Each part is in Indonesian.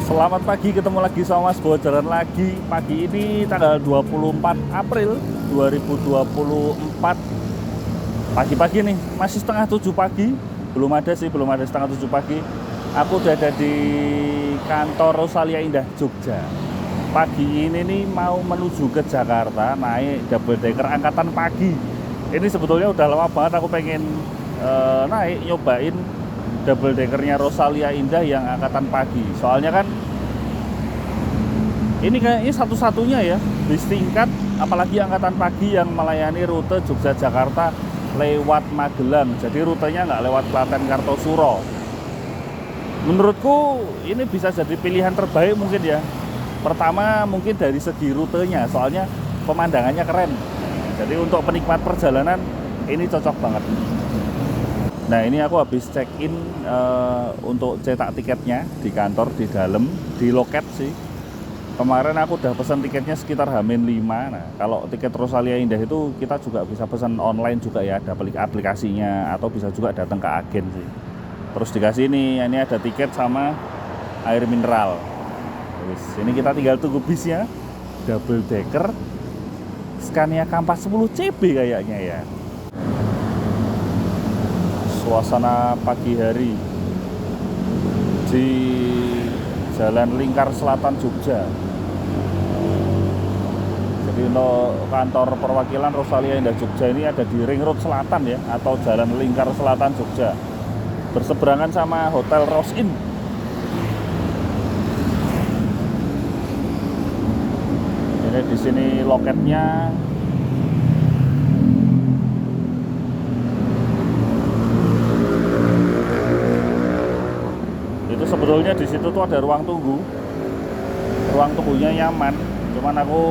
Selamat pagi, ketemu lagi sama Mas Bojaran lagi. Pagi ini tanggal 24 April 2024. Pagi-pagi nih, masih setengah 7 pagi. Belum ada setengah 7 pagi. Aku udah ada di kantor Rosalia Indah Jogja. Pagi ini nih mau menuju ke Jakarta, naik double decker angkatan pagi. Ini sebetulnya udah lama banget aku pengen naik, nyobain double deckernya Rosalia Indah yang angkatan pagi. Soalnya kan ini kayaknya satu-satunya ya bis tingkat, apalagi angkatan pagi yang melayani rute Jogja-Jakarta lewat Magelang. Jadi rutenya nggak lewat Klaten Kartosuro. Menurutku ini bisa jadi pilihan terbaik mungkin ya. Pertama mungkin dari segi rutenya, soalnya pemandangannya keren. Jadi untuk penikmat perjalanan ini cocok banget. Nah ini aku habis check in untuk cetak tiketnya di kantor, di dalam, di loket sih. Kemarin aku udah pesan tiketnya sekitar H-5. Nah kalau tiket Rosalia Indah itu kita juga bisa pesan online juga ya, ada aplikasinya, atau bisa juga datang ke agen sih. Terus dikasih ini ada tiket sama air mineral. Ini kita tinggal tunggu bisnya, double decker Scania Kampas 10 CB kayaknya ya. Suasana pagi hari di Jalan Lingkar Selatan Jogja. Jadi untuk kantor perwakilan Rosalia Indah Jogja ini ada di Ring Road Selatan ya, atau Jalan Lingkar Selatan Jogja, berseberangan sama Hotel Rose Inn. Ini di sini loketnya. Itu sebetulnya di situ tuh ada ruang tunggu. Ruang tunggunya nyaman, cuman aku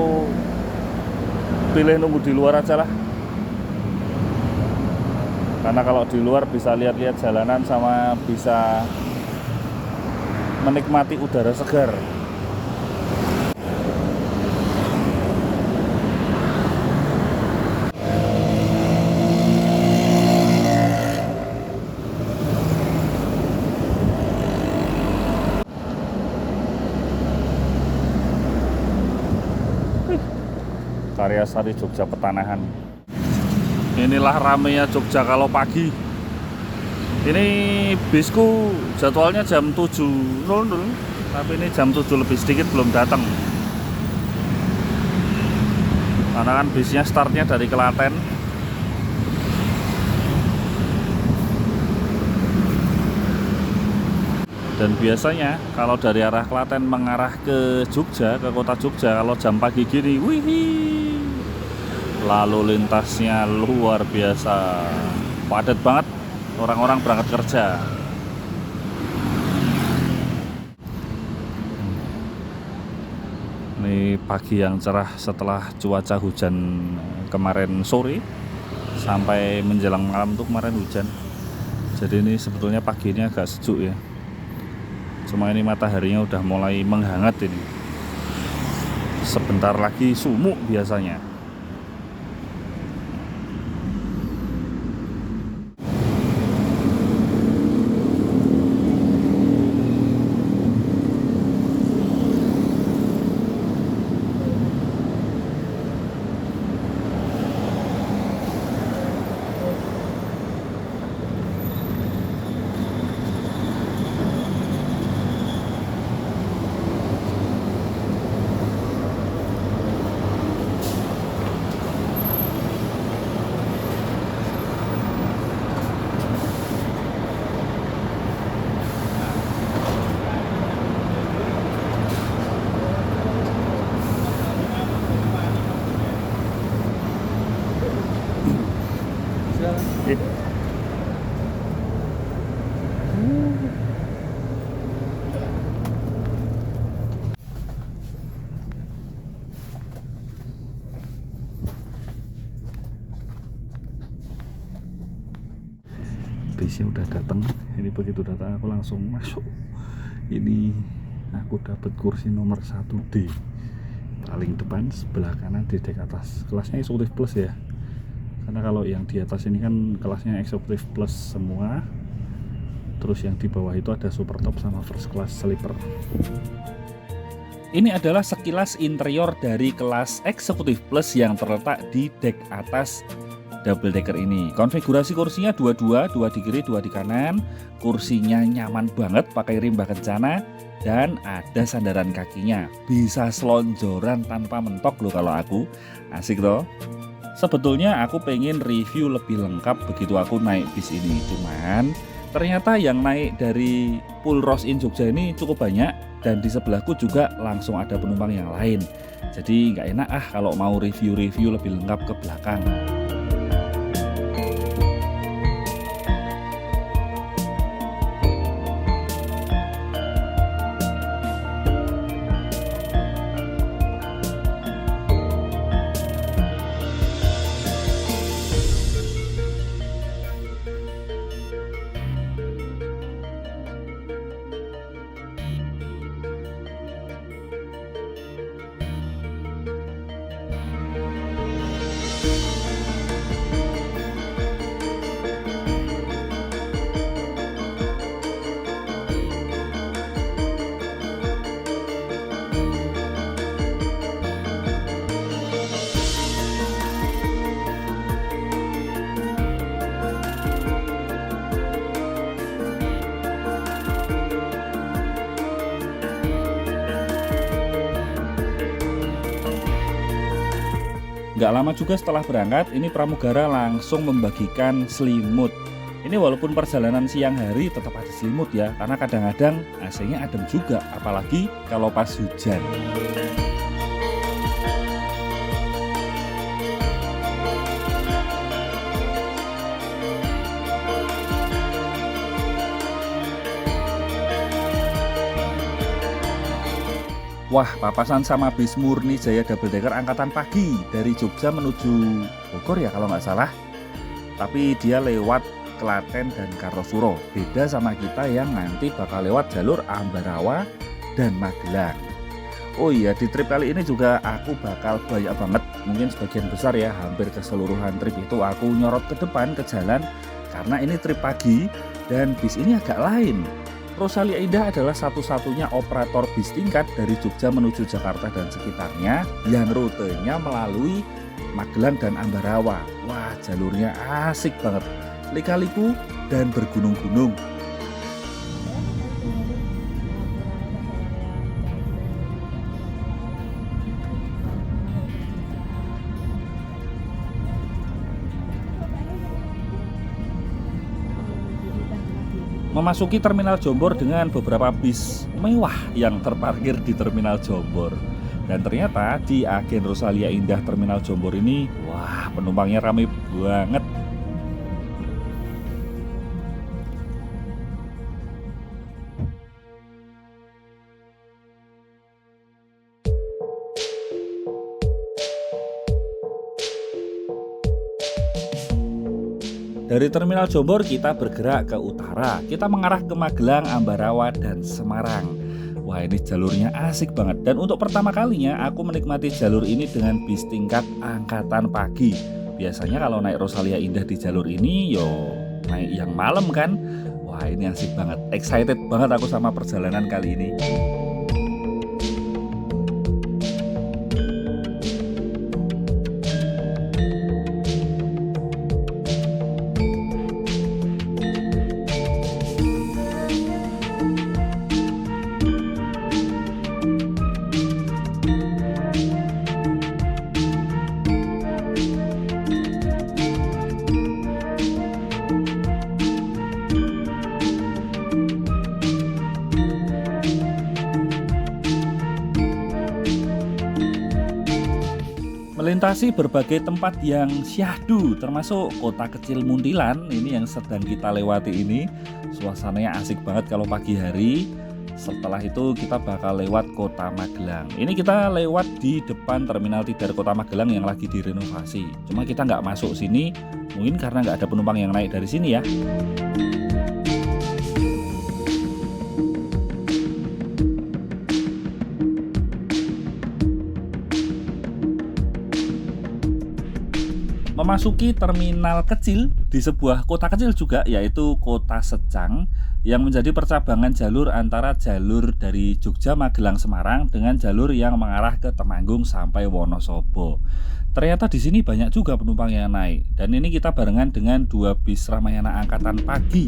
pilih nunggu di luar aja lah. Karena kalau di luar bisa lihat-lihat jalanan sama bisa menikmati udara segar. Karyasari Jogja Petanahan. Inilah ramenya Jogja kalau pagi. Ini bisku jadwalnya jam 7.00, tapi ini jam 7 lebih sedikit belum datang. Karena kan bisnya startnya dari Klaten. Dan biasanya kalau dari arah Klaten mengarah ke Jogja, ke kota Jogja, kalau jam pagi gini, wih, lalu lintasnya luar biasa, padat banget, orang-orang berangkat kerja. Ini pagi yang cerah setelah cuaca hujan kemarin sore sampai menjelang malam tuh kemarin hujan. Jadi ini sebetulnya pagi ini agak sejuk ya. Cuma ini mataharinya udah mulai menghangat ini. Sebentar lagi sumuk biasanya. Bisnya udah datang. Ini begitu datang aku langsung masuk. Ini aku dapat kursi nomor 1D paling depan, sebelah kanan di dek atas. Kelasnya eksekutif plus ya, karena kalau yang di atas ini kan kelasnya eksekutif plus semua. Terus yang di bawah itu ada super top sama first class sleeper. Ini adalah sekilas interior dari kelas Executive Plus yang terletak di dek atas double decker ini. Konfigurasi kursinya dua-dua, 2 di kiri, 2 di kanan. Kursinya nyaman banget, pakai rimba kencana dan ada sandaran kakinya. Bisa selonjoran tanpa mentok loh kalau aku. Asik toh. Sebetulnya aku pengen review lebih lengkap begitu aku naik bis ini. Cuman ternyata yang naik dari Pool Ross in Jogja ini cukup banyak. Dan di sebelahku juga langsung ada penumpang yang lain. Jadi nggak enak kalau mau review-review lebih lengkap ke belakang. Nggak lama juga setelah berangkat, ini pramugara langsung membagikan selimut. Ini walaupun perjalanan siang hari tetap ada selimut ya, karena kadang-kadang AC-nya adem juga, apalagi kalau pas hujan. Wah, papasan sama bis murni Jaya Double Decker angkatan pagi dari Jogja menuju Bogor ya kalau nggak salah. Tapi dia lewat Klaten dan Kartosuro. Beda sama kita yang nanti bakal lewat jalur Ambarawa dan Magelang. Oh iya, di trip kali ini juga aku bakal banyak banget, mungkin sebagian besar ya, hampir keseluruhan trip itu aku nyorot ke depan ke jalan karena ini trip pagi dan bis ini agak lain. Rosalia Indah adalah satu-satunya operator bis tingkat dari Jogja menuju Jakarta dan sekitarnya yang rutenya melalui Magelang dan Ambarawa. Wah, jalurnya asik banget, lika-liku dan bergunung-gunung. Memasuki Terminal Jombor dengan beberapa bis mewah yang terparkir di Terminal Jombor. Dan ternyata di agen Rosalia Indah Terminal Jombor ini, wah, penumpangnya ramai banget. Dari Terminal Jombor kita bergerak ke utara, kita mengarah ke Magelang, Ambarawa, dan Semarang. Wah, ini jalurnya asik banget. Dan untuk pertama kalinya aku menikmati jalur ini dengan bis tingkat angkatan pagi. Biasanya kalau naik Rosalia Indah di jalur ini, naik yang malam kan. Wah, ini asik banget. Excited banget aku sama perjalanan kali ini. Melintasi berbagai tempat yang syahdu, termasuk kota kecil Muntilan ini yang sedang kita lewati ini. Suasananya asik banget kalau pagi hari. Setelah itu kita bakal lewat kota Magelang. Ini kita lewat di depan Terminal Tidar Kota Magelang yang lagi direnovasi. Cuma kita nggak masuk sini, mungkin karena nggak ada penumpang yang naik dari sini ya. Memasuki terminal kecil di sebuah kota kecil juga, yaitu Kota Secang. yang menjadi percabangan jalur antara jalur dari Jogja, Magelang, Semarang dengan jalur yang mengarah ke Temanggung sampai Wonosobo. Ternyata di sini banyak juga penumpang yang naik, dan ini kita barengan dengan 2 bis Ramayana angkatan pagi.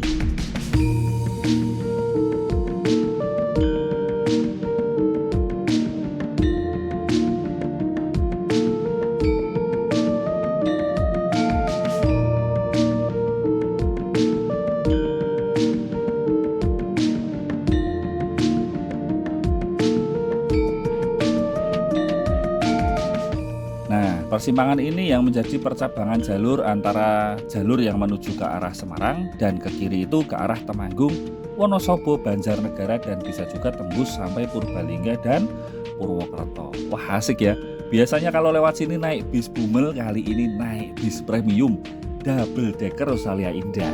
Persimpangan ini yang menjadi percabangan jalur antara jalur yang menuju ke arah Semarang dan ke kiri itu ke arah Temanggung, Wonosobo, Banjarnegara, dan bisa juga tembus sampai Purbalingga dan Purwokerto. Wah, asik ya. Biasanya kalau lewat sini naik bis Bumel, kali ini naik bis premium double decker Rosalia Indah.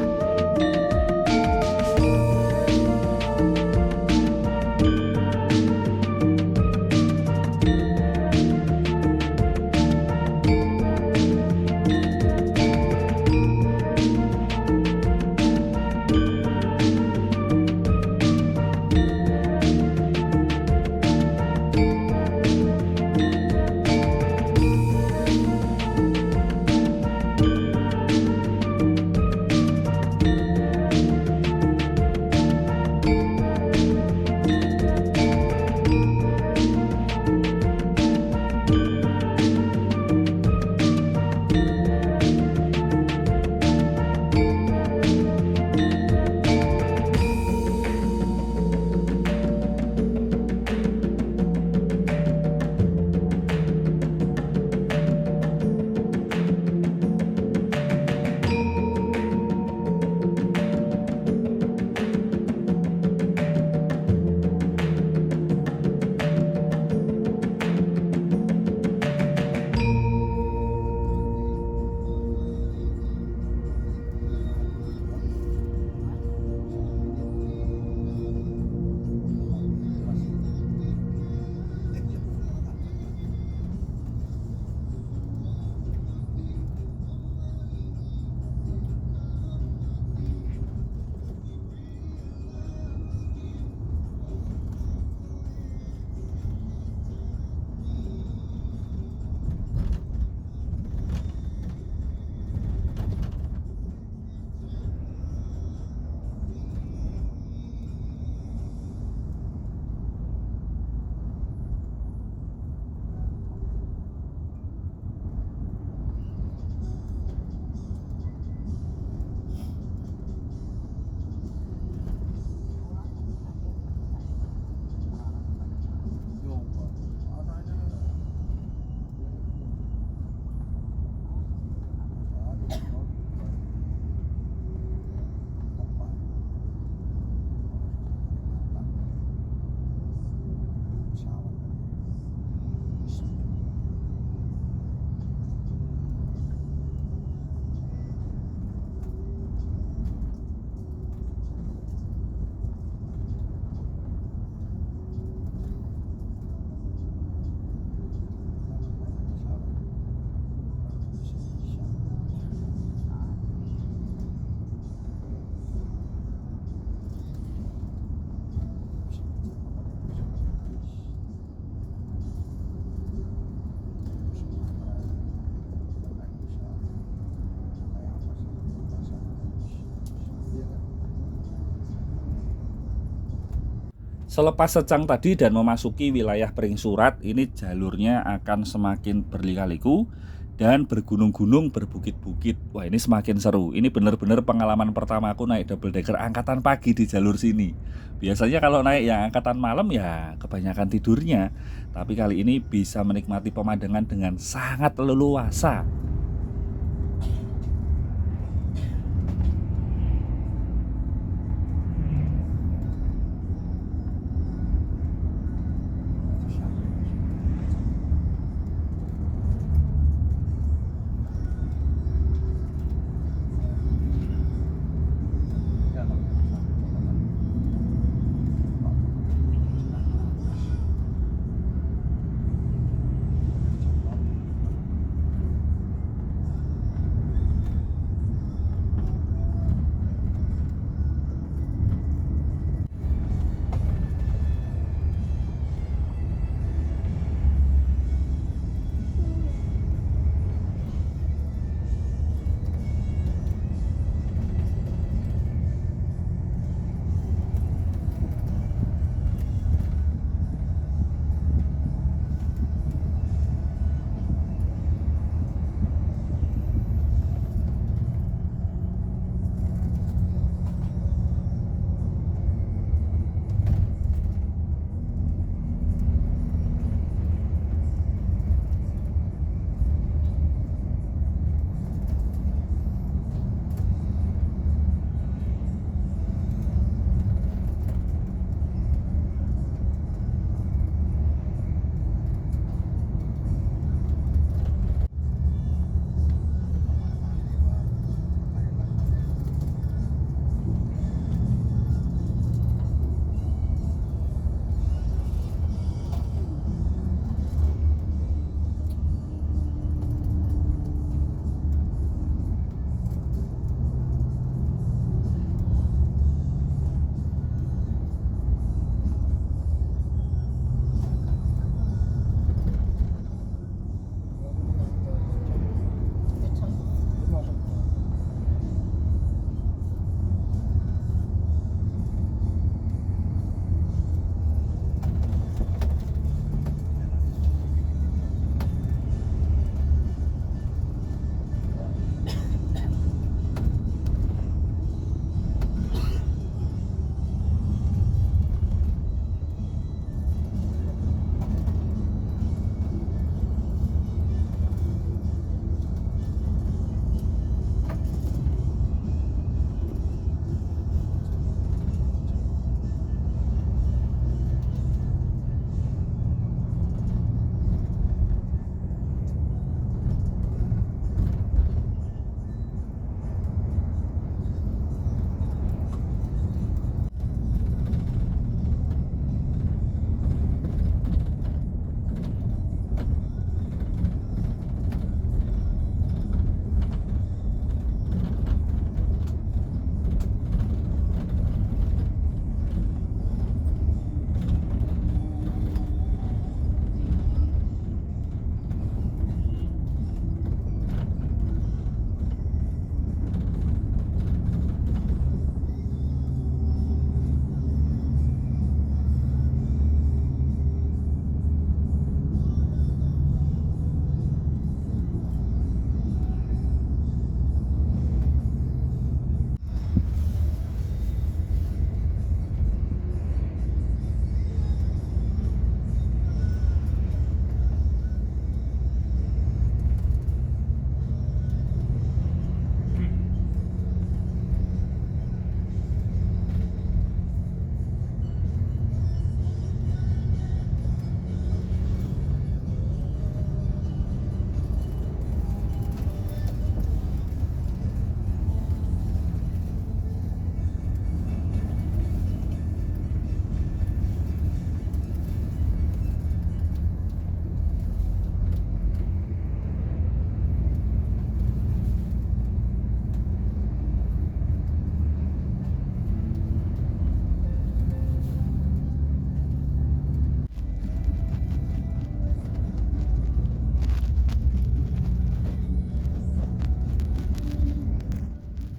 Selepas Secang tadi dan memasuki wilayah Pringsurat, ini jalurnya akan semakin berlika-liku dan bergunung-gunung, berbukit-bukit. Wah, ini semakin seru. Ini benar-benar pengalaman pertama aku naik double decker angkatan pagi di jalur sini. Biasanya kalau naik yang angkatan malam ya kebanyakan tidurnya. Tapi kali ini bisa menikmati pemandangan dengan sangat leluasa.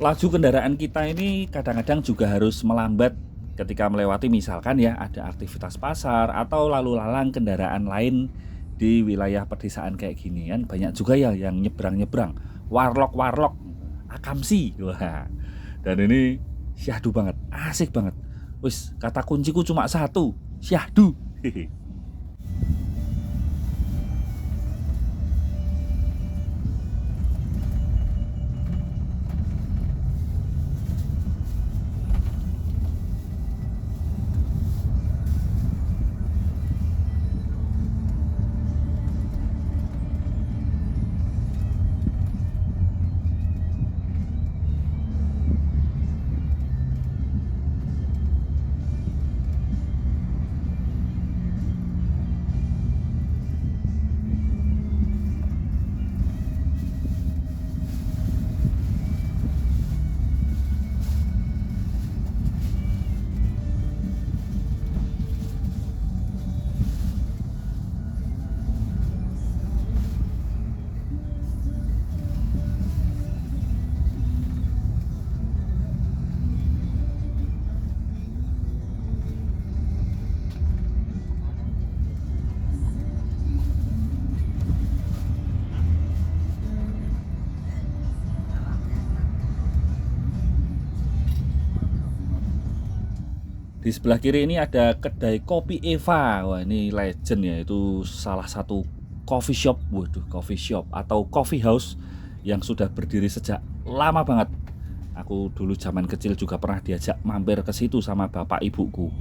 Laju kendaraan kita ini kadang-kadang juga harus melambat ketika melewati misalkan ya ada aktivitas pasar atau lalu lalang kendaraan lain di wilayah pedesaan kayak gini kan banyak juga ya yang nyebrang-nyebrang, warlock-warlock, akamsi. Wah. Dan ini syahdu banget, asik banget. Wis, kata kunciku cuma satu, syahdu. Hehe. Di sebelah kiri ini ada kedai kopi Eva. Wah, ini legend ya. Itu salah satu coffee shop. Waduh, coffee shop atau coffee house yang sudah berdiri sejak lama banget. Aku dulu zaman kecil juga pernah diajak mampir ke situ sama bapak ibuku.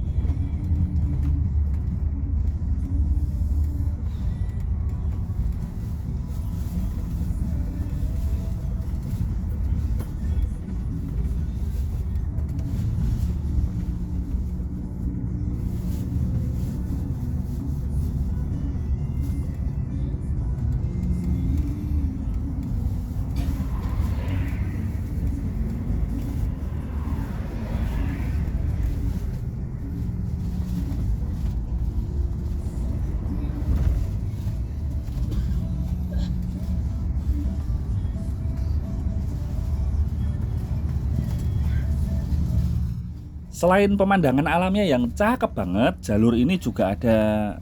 Selain pemandangan alamnya yang cakep banget, jalur ini juga ada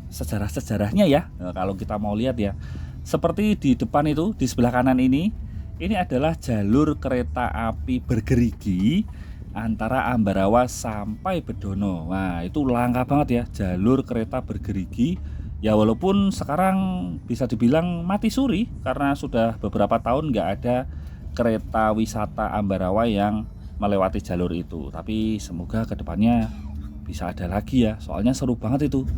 sejarah-sejarahnya ya. Nah, kalau kita mau lihat ya, seperti di depan itu, di sebelah kanan ini adalah jalur kereta api bergerigi antara Ambarawa sampai Bedono. Wah, itu langka banget ya, jalur kereta bergerigi. Ya walaupun sekarang bisa dibilang mati suri karena sudah beberapa tahun nggak ada kereta wisata Ambarawa yang melewati jalur itu. Tapi semoga kedepannya bisa ada lagi ya, soalnya seru banget itu.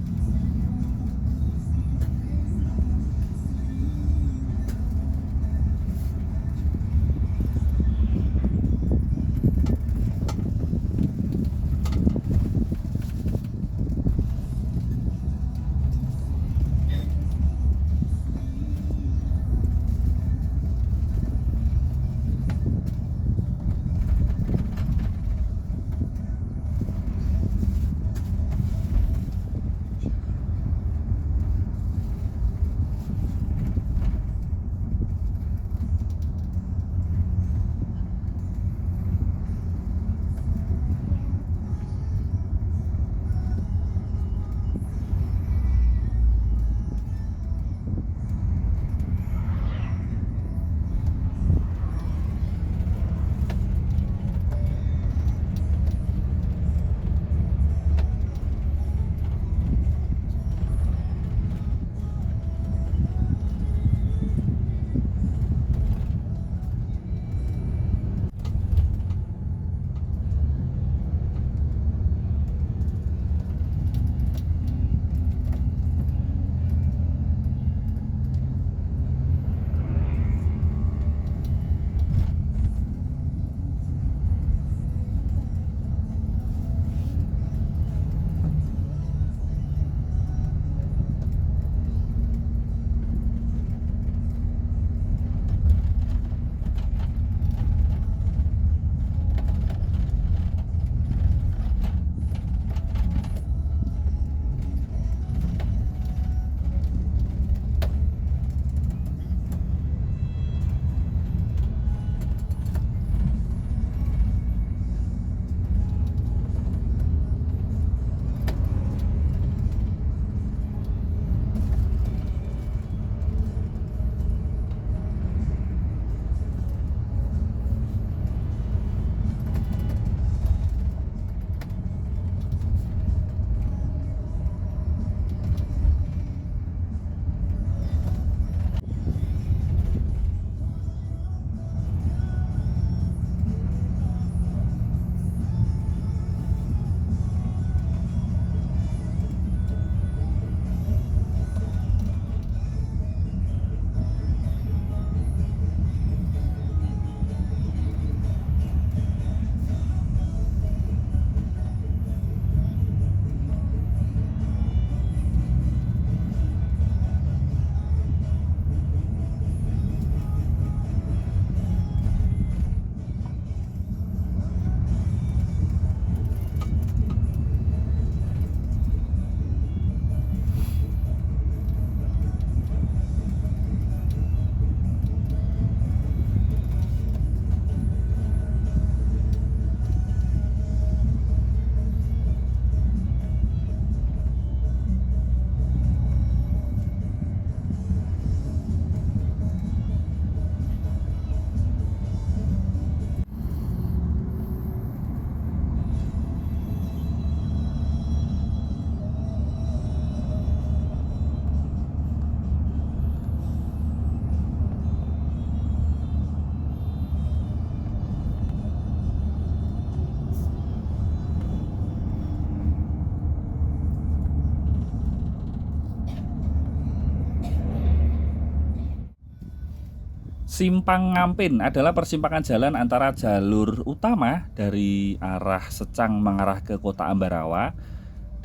Simpang Ngampin adalah persimpangan jalan antara jalur utama dari arah Secang mengarah ke Kota Ambarawa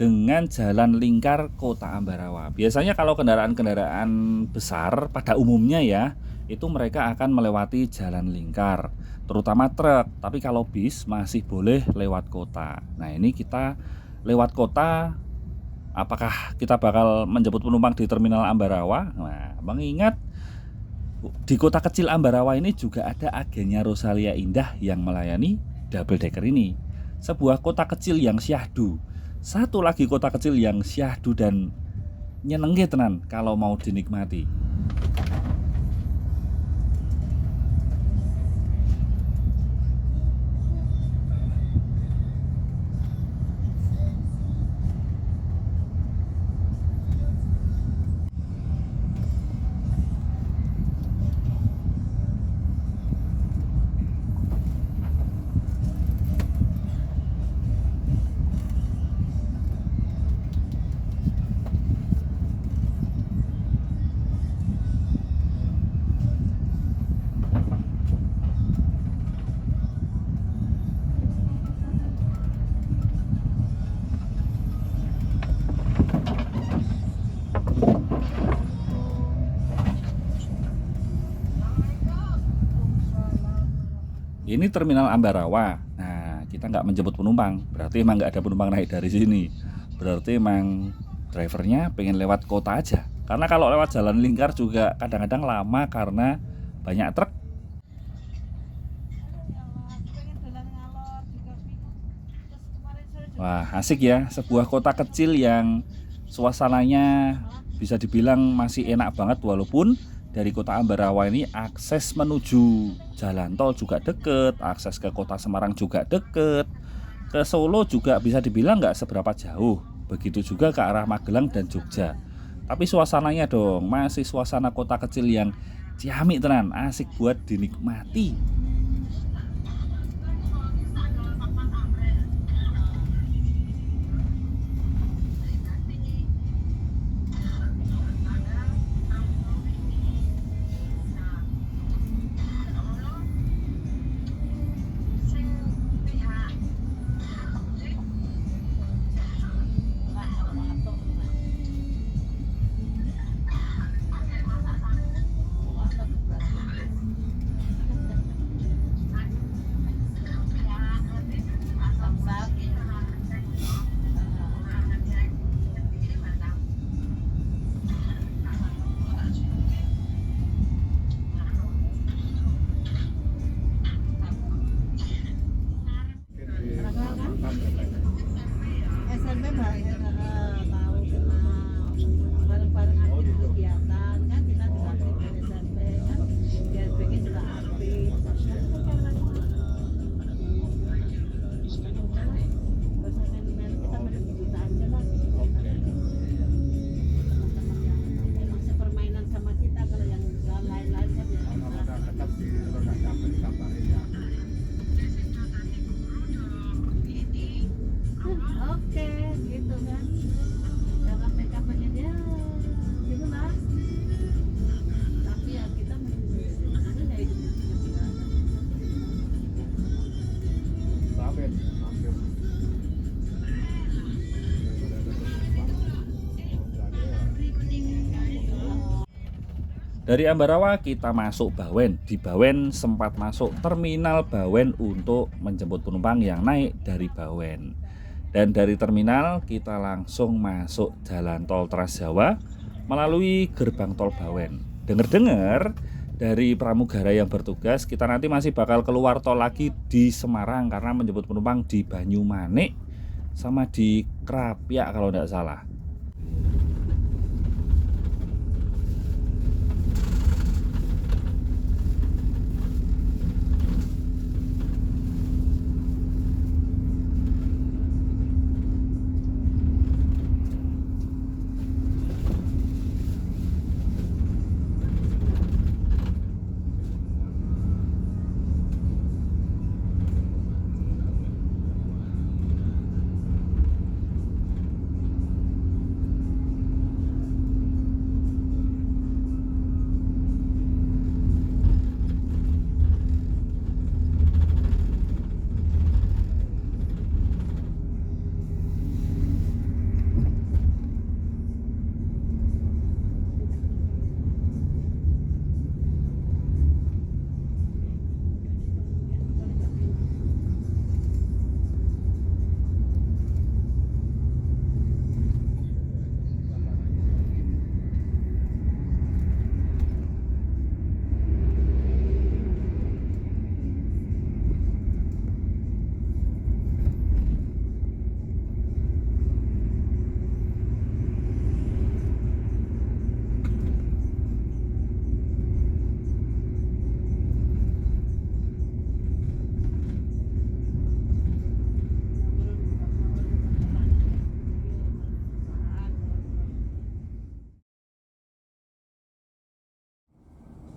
dengan jalan lingkar Kota Ambarawa. Biasanya kalau kendaraan-kendaraan besar pada umumnya ya, itu mereka akan melewati jalan lingkar, terutama truk. Tapi kalau bis masih boleh lewat kota. Nah, ini kita lewat kota, apakah kita bakal menjemput penumpang di Terminal Ambarawa? Nah, mengingat di kota kecil Ambarawa ini juga ada agennya Rosalia Indah yang melayani double decker ini. Sebuah kota kecil yang syahdu. Satu lagi kota kecil yang syahdu dan nyenengke tenan kalau mau dinikmati. Ini Terminal Ambarawa. Nah, kita nggak menjemput penumpang, berarti emang nggak ada penumpang naik dari sini. Berarti emang drivernya pengen lewat kota aja. Karena kalau lewat jalan lingkar juga kadang-kadang lama karena banyak truk. Wah, asik ya, sebuah kota kecil yang suasananya bisa dibilang masih enak banget, walaupun dari kota Ambarawa ini akses menuju jalan tol juga deket, akses ke kota Semarang juga deket, ke Solo juga bisa dibilang nggak seberapa jauh, begitu juga ke arah Magelang dan Jogja. Tapi suasananya dong masih suasana kota kecil yang ciamik tenan, asik buat dinikmati. SMP banyak tahu kenal bareng-bareng aktif kegiatan kan kita juga aktif dari SMP kan GSBK juga aktif terus kita menunggu kita aja lah teman-teman yang masih permainan sama kita. Kalau yang lain-lain kan ya oke gitu kan jangan make-up-nya dia gitu lah, tapi ya kita menunggu ya hidupnya juga. Dari Ambarawa kita masuk Bawen. Di Bawen sempat masuk terminal Bawen untuk menjemput penumpang yang naik dari Bawen. Dan dari terminal kita langsung masuk jalan tol Trans Jawa melalui gerbang tol Bawen. Dengar-dengar dari pramugara yang bertugas, kita nanti masih bakal keluar tol lagi di Semarang karena menjemput penumpang di Banyumanik sama di Krapyak kalau tidak salah.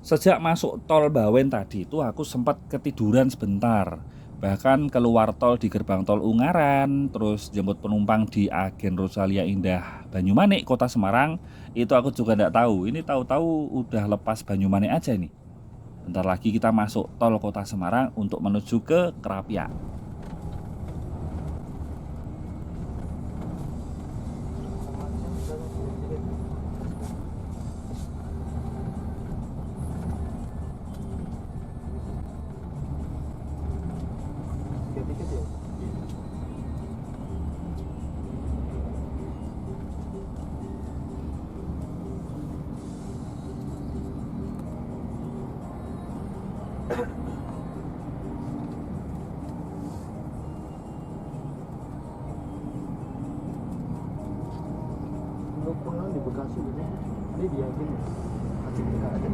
Sejak masuk tol Bawen tadi itu aku sempat ketiduran sebentar. Bahkan keluar tol di gerbang tol Ungaran, terus jemput penumpang di Agen Rosalia Indah Banyumanik, Kota Semarang. Itu aku juga nggak tahu. Ini tahu-tahu udah lepas Banyumanik aja nih. Bentar lagi kita masuk tol Kota Semarang untuk menuju ke Krapia. Lu pulang di Bekasi gitu, ini dia gini, acik nggak ada.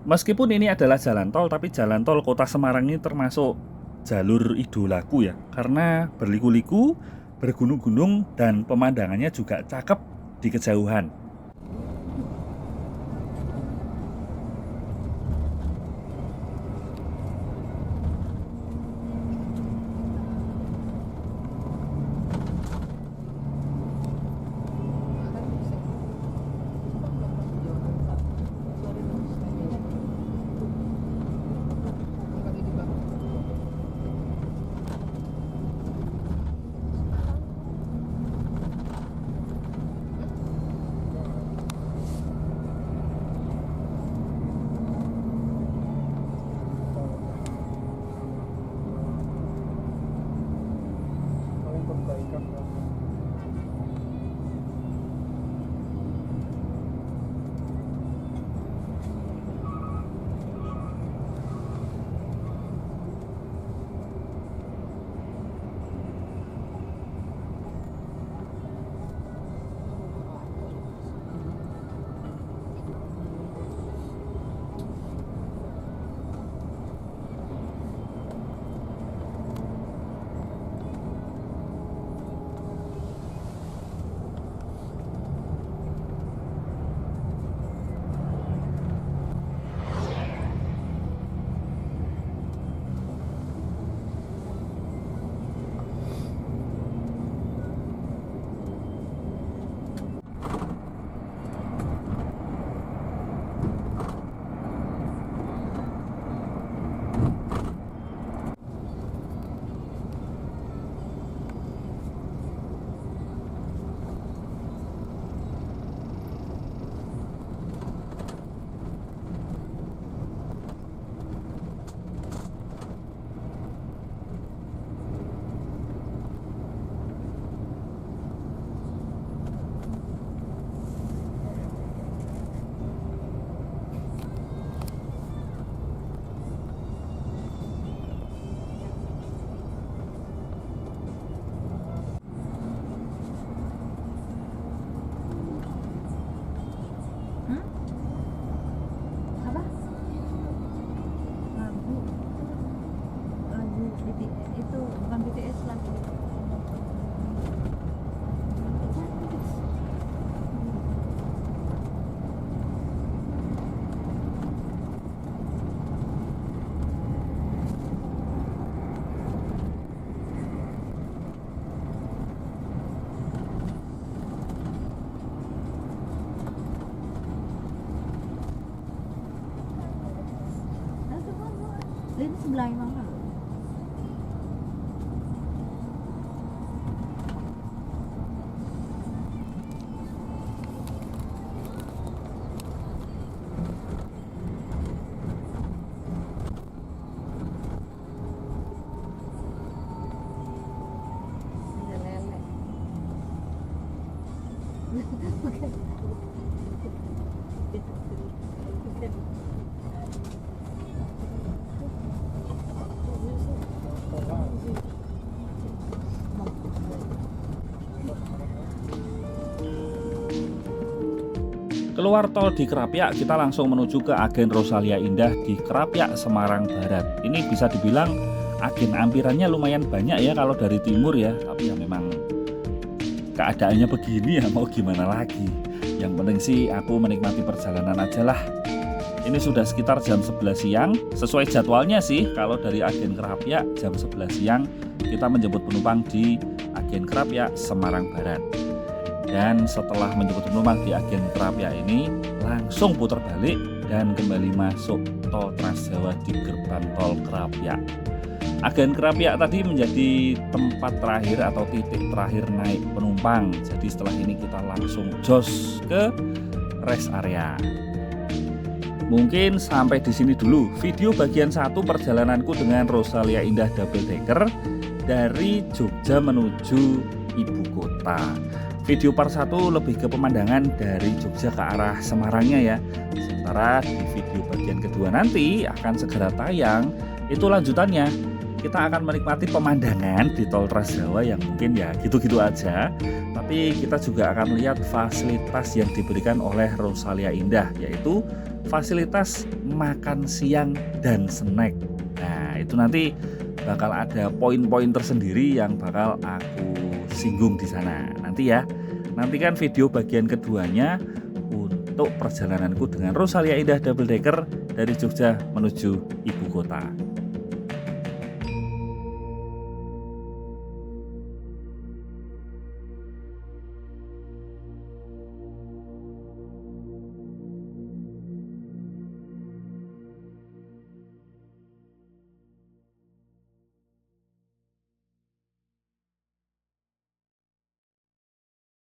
Meskipun ini adalah jalan tol, tapi jalan tol Kota Semarang ini termasuk jalur idolaku ya. Karena berliku-liku, bergunung-gunung, dan pemandangannya juga cakep di kejauhan. Ini sebelah mana? Ada lele. Keluar tol di Krapyak, kita langsung menuju ke agen Rosalia Indah di Krapyak, Semarang Barat. Ini bisa dibilang agen ampirannya lumayan banyak ya kalau dari timur ya, tapi ya memang keadaannya begini ya, mau gimana lagi. Yang penting sih aku menikmati perjalanan aja lah. Ini sudah sekitar jam 11 siang, sesuai jadwalnya sih. Kalau dari agen Krapyak jam 11 siang kita menjemput penumpang di agen Krapyak, Semarang Barat. Dan setelah menjemput penumpang di agen Krapyak ini, langsung putar balik dan kembali masuk tol Trans Jawa di gerbang tol Krapyak. Agen Krapyak tadi menjadi tempat terakhir atau titik terakhir naik penumpang. Jadi setelah ini kita langsung jos ke rest area. Mungkin sampai di sini dulu video bagian 1 perjalananku dengan Rosalia Indah Double Decker dari Jogja menuju ibu kota. Video part 1 lebih ke pemandangan dari Jogja ke arah Semarangnya ya. Sementara di video bagian kedua nanti akan segera tayang, itu lanjutannya. Kita akan menikmati pemandangan di tol Trans Jawa yang mungkin ya gitu-gitu aja. Tapi kita juga akan melihat fasilitas yang diberikan oleh Rosalia Indah, yaitu fasilitas makan siang dan snack. Nah itu nanti bakal ada poin-poin tersendiri yang bakal aku singgung di sana nanti ya. Nantikan video bagian keduanya untuk perjalananku dengan Rosalia Indah Double Decker dari Jogja menuju ibu kota.